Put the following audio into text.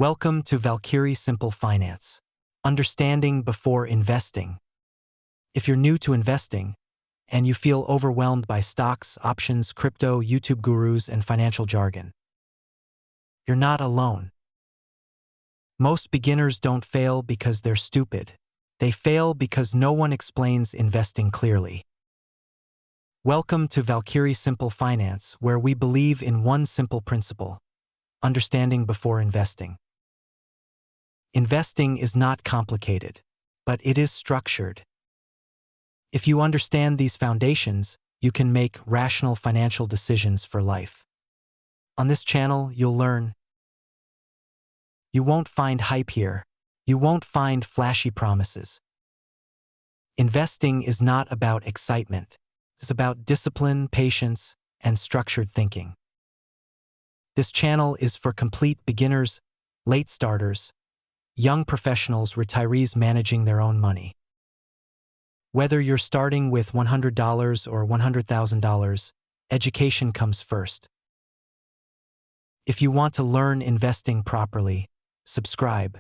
Welcome to Valkyrie Simple Finance. Understanding before investing. If you're new to investing and you feel overwhelmed by stocks, options, crypto, YouTube gurus, and financial jargon, you're not alone. Most beginners don't fail because they're stupid. They fail because no one explains investing clearly. Welcome to Valkyrie Simple Finance, where we believe in one simple principle: understanding before investing. Investing is not complicated, but it is structured. If you understand these foundations, you can make rational financial decisions for life. On this channel, you'll learn. You won't find hype here. You won't find flashy promises. Investing is not about excitement. It's about discipline, patience, and structured thinking. This channel is for complete beginners, late starters, young professionals, retirees managing their own money. Whether you're starting with $100 or $100,000, education comes first. If you want to learn investing properly, subscribe.